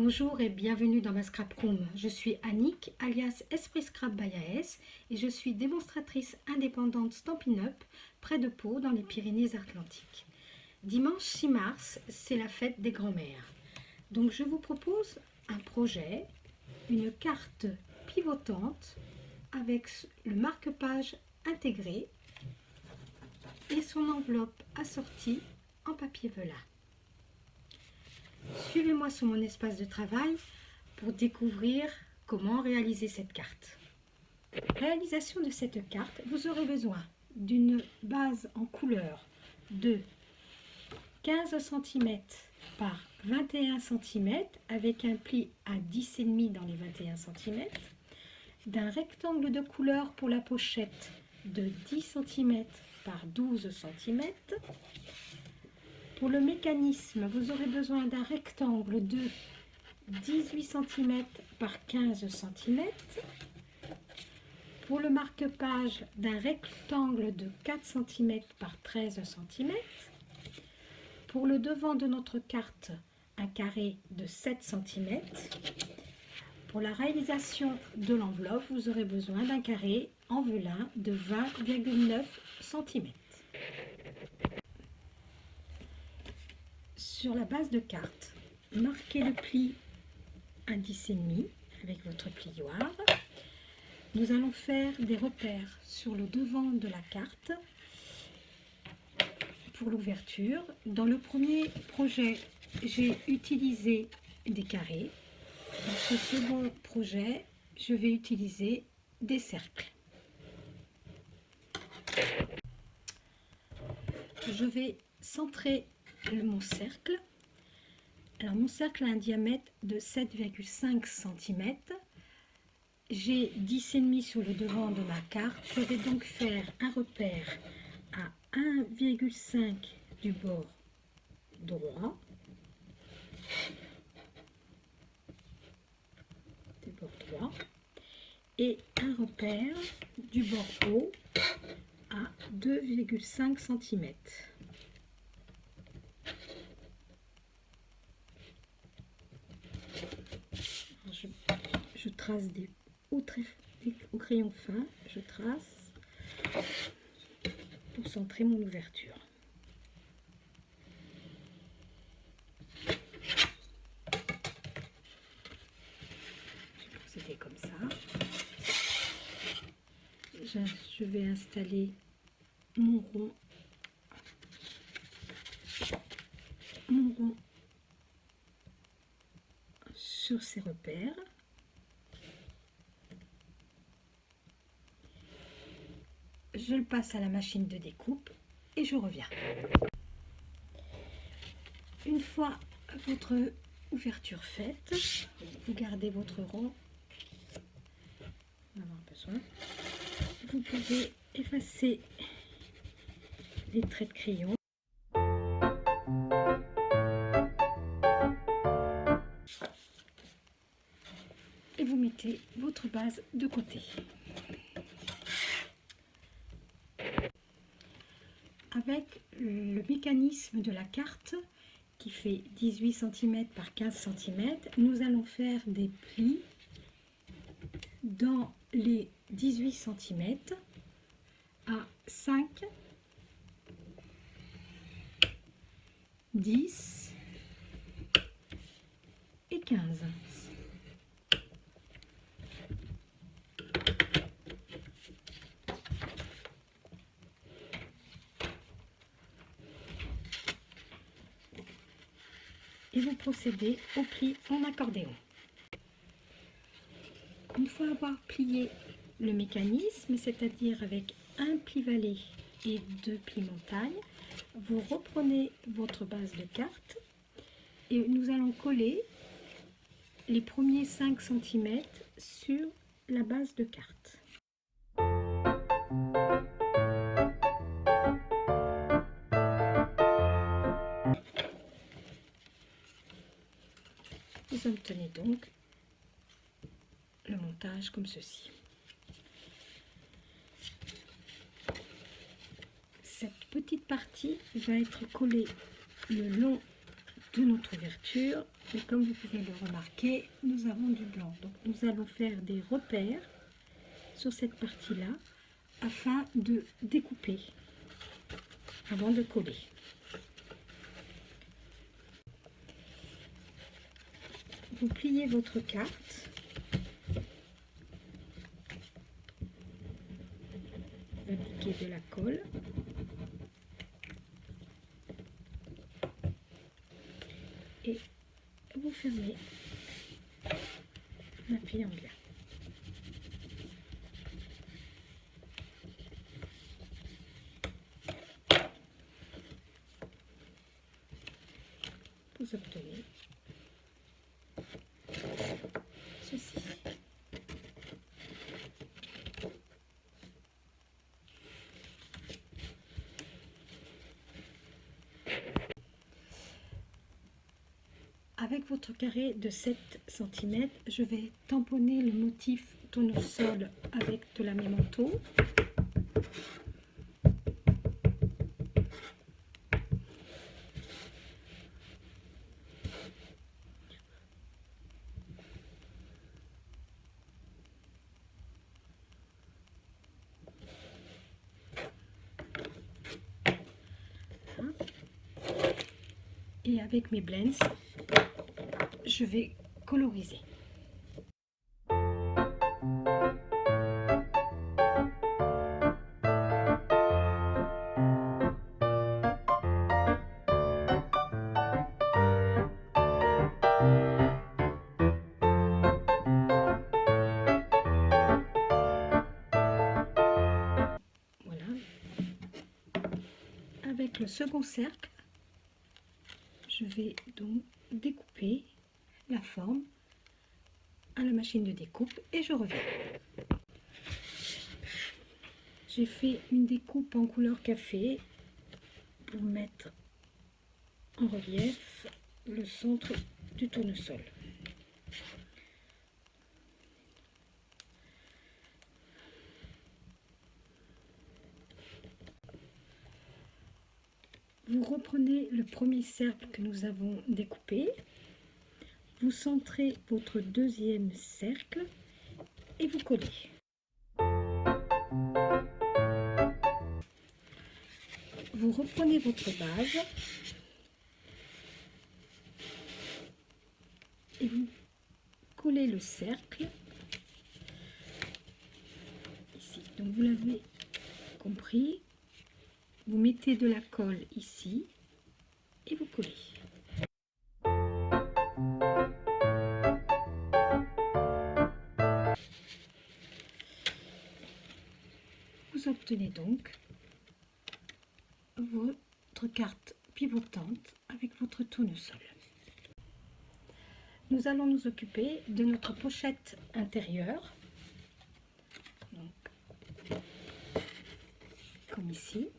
Bonjour et bienvenue dans ma scrap room. Je suis Annick, alias Esprit Scrap by AS, et je suis démonstratrice indépendante Stampin' Up près de Pau dans les Pyrénées-Atlantiques. Dimanche 6 mars, c'est la fête des grands-mères. Donc je vous propose un projet, une carte pivotante avec le marque-page intégré et son enveloppe assortie en papier velin. Suivez-moi sur mon espace de travail pour découvrir comment réaliser cette carte. Réalisation de cette carte, vous aurez besoin d'une base en couleur de 15 cm par 21 cm avec un pli à 10,5 dans les 21 cm, d'un rectangle de couleur pour la pochette de 10 cm par 12 cm. Pour le mécanisme, vous aurez besoin d'un rectangle de 18 cm par 15 cm. Pour le marque-page, d'un rectangle de 4 cm par 13 cm. Pour le devant de notre carte, un carré de 7 cm. Pour la réalisation de l'enveloppe, vous aurez besoin d'un carré en velin de 20,9 cm. Sur la base de carte, marquez le pli à 10,5 avec votre plioir. Nous allons faire des repères sur le devant de la carte pour l'ouverture. Dans le premier projet, j'ai utilisé des carrés. Dans ce second projet, je vais utiliser des cercles. Je vais centrer mon cercle. Alors mon cercle a un diamètre de 7,5 cm. J'ai 10,5 sur le devant de ma carte. Je vais donc faire un repère à 1,5 du bord droit, et un repère du bord haut à 2,5 cm. Je trace au crayon fin, je trace pour centrer mon ouverture. Je vais procéder comme ça. Je vais installer mon rond sur ces repères. Je le passe à la machine de découpe et je reviens. Une fois votre ouverture faite, vous gardez votre rond. On en a besoin. Vous pouvez effacer les traits de crayon. Et vous mettez votre base de côté. Avec le mécanisme de la carte qui fait 18 cm par 15 cm, nous allons faire des plis dans les 18 cm à 5, 10 et 15. Et vous procédez au pli en accordéon. Une fois avoir plié le mécanisme, c'est-à-dire avec un pli valet et 2 plis montagne, vous reprenez votre base de carte et nous allons coller les premiers 5 cm sur la base de carte. Vous obtenez donc le montage comme ceci. Cette petite partie va être collée le long de notre ouverture. Et comme vous pouvez le remarquer, nous avons du blanc. Donc nous allons faire des repères sur cette partie-là afin de découper avant de coller. Vous pliez votre carte. Vous appliquez de la colle. Et vous fermez en appuyant bien. Vous obtenez ceci. Avec votre carré de 7 cm, je vais tamponner le motif tournesol avec de la mémento. Et avec mes blends, je vais coloriser. Voilà. Avec le second cercle, je vais donc découper la forme à la machine de découpe et je reviens. J'ai fait une découpe en couleur café pour mettre en relief le centre du tournesol. Vous reprenez le premier cercle que nous avons découpé, vous centrez votre deuxième cercle et vous collez. Vous reprenez votre base et vous collez le cercle ici. Donc vous l'avez compris, vous mettez de la colle ici et vous collez. Vous obtenez donc votre carte pivotante avec votre tournesol. Nous allons nous occuper de notre pochette intérieure. Donc, comme ici.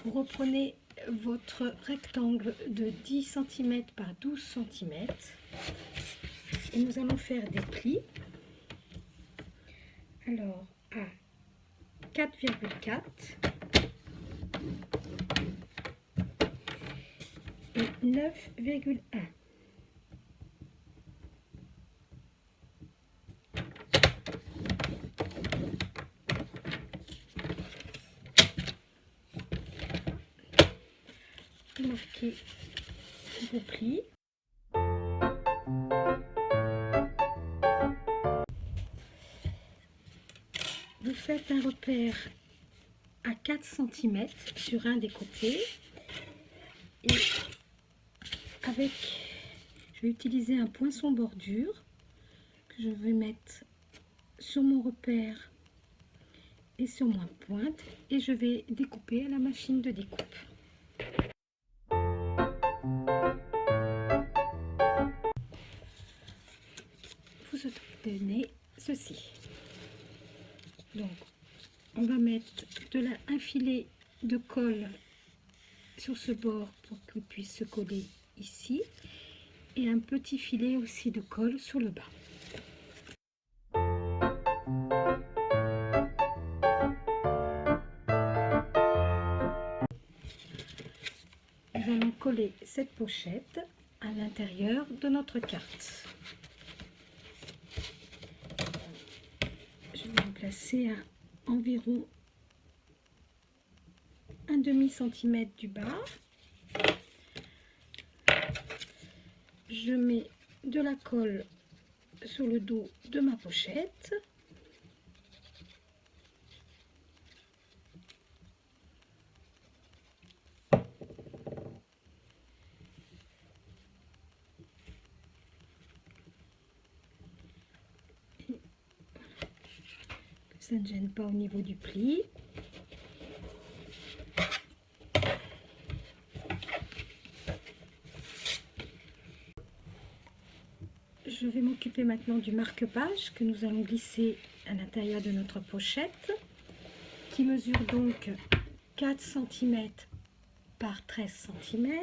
Vous reprenez votre rectangle de 10 cm par 12 cm et nous allons faire des plis. Alors à 4,4 et 9,1. Vous marquez vos plis. Vous faites un repère à 4 cm sur un des côtés et avec, je vais utiliser un poinçon bordure que je vais mettre sur mon repère et sur ma pointe et je vais découper à la machine de découpe. Vous obtenez ceci. Donc on va mettre un filet de colle sur ce bord pour qu'il puisse se coller ici et un petit filet aussi de colle sur le bas. nous allons coller cette pochette à l'intérieur de notre carte. Je vais le placer à environ un demi-centimètre du bas. Je mets de la colle sur le dos de ma pochette. Ça ne gêne pas au niveau du pli. Je vais m'occuper maintenant du marque-page que nous allons glisser à l'intérieur de notre pochette, qui mesure donc 4 cm par 13 cm.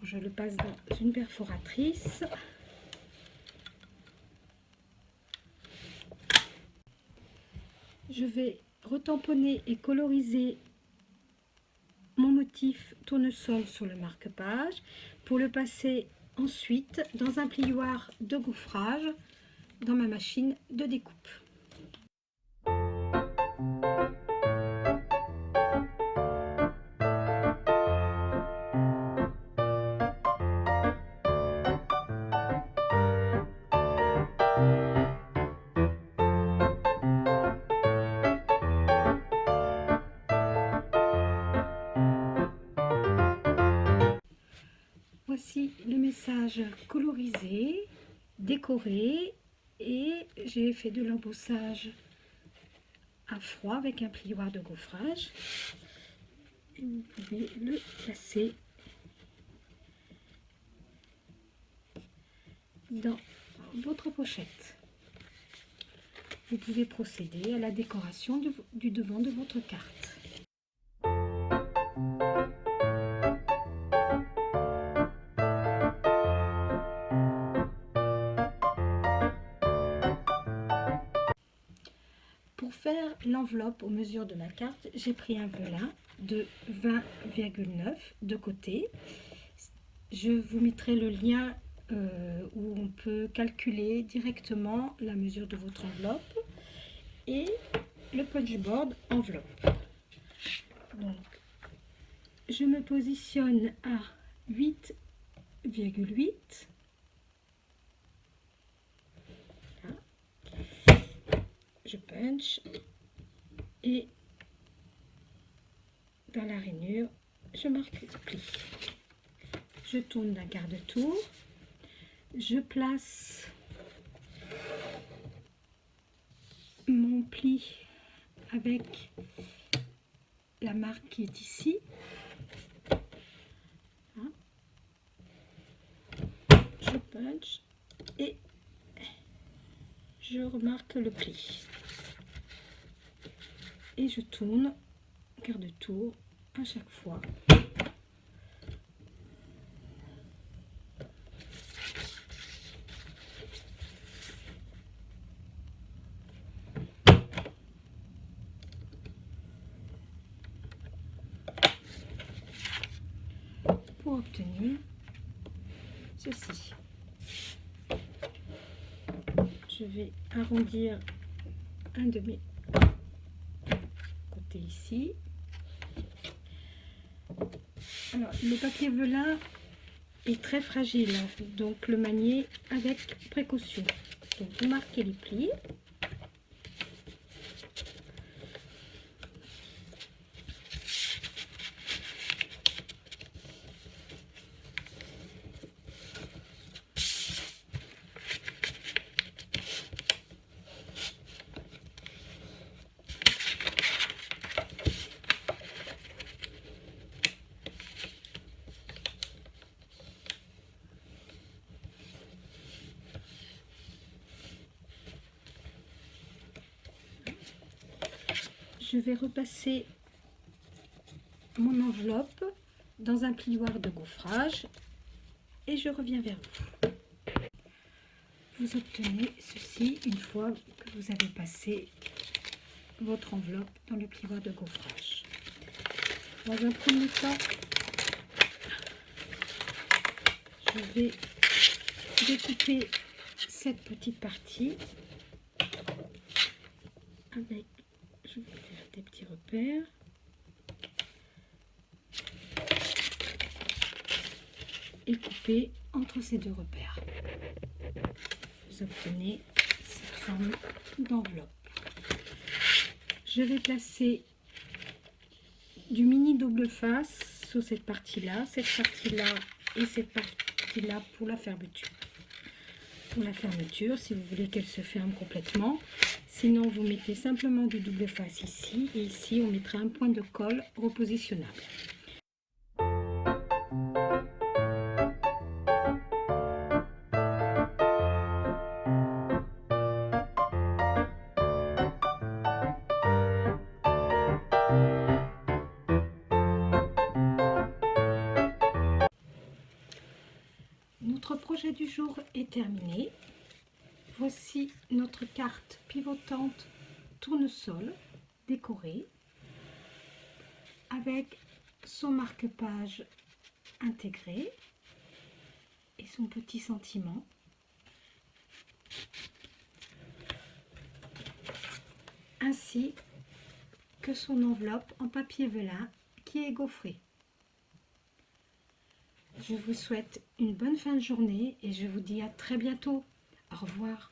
Je le passe dans une perforatrice. Je vais retamponner et coloriser mon motif tournesol sur le marque-page pour le passer ensuite dans un plioir de gaufrage dans ma machine de découpe. Voici le message colorisé, décoré, et j'ai fait de l'embossage à froid avec un plioir de gaufrage. Et vous pouvez le placer dans votre pochette. Vous pouvez procéder à la décoration du devant de votre carte. Pour faire l'enveloppe aux mesures de ma carte, j'ai pris un velin de 20,9 de côté. Je vous mettrai le lien où on peut calculer directement la mesure de votre enveloppe et le punchboard enveloppe. Donc, je me positionne à 8,8. Je punch et dans la rainure, je marque le pli. Je tourne d'un quart de tour. Je place mon pli avec la marque qui est ici. Je punch et je remarque le pli. Et je tourne quart de tour à chaque fois. Pour obtenir ceci. Je vais arrondir un de mes côtés ici. Alors, le papier velin est très fragile, donc le manier avec précaution. Donc, vous marquez les plis. Je vais repasser mon enveloppe dans un plioir de gaufrage et je reviens vers vous. Vous obtenez ceci une fois que vous avez passé votre enveloppe dans le plioir de gaufrage. Dans un premier temps, je vais découper cette petite partie avec, je vais faire des petits repères. Et couper entre ces deux repères. Vous obtenez cette forme d'enveloppe. Je vais placer du mini double face sur cette partie-là et cette partie-là pour la fermeture. Pour la fermeture, si vous voulez qu'elle se ferme complètement. Sinon, vous mettez simplement du double face ici et ici, on mettra un point de colle repositionnable. Notre projet du jour est terminé. Voici notre carte pivotante tournesol décorée avec son marque-page intégré et son petit sentiment. Ainsi que son enveloppe en papier velin qui est gaufrée. Je vous souhaite une bonne fin de journée et je vous dis à très bientôt. Au revoir.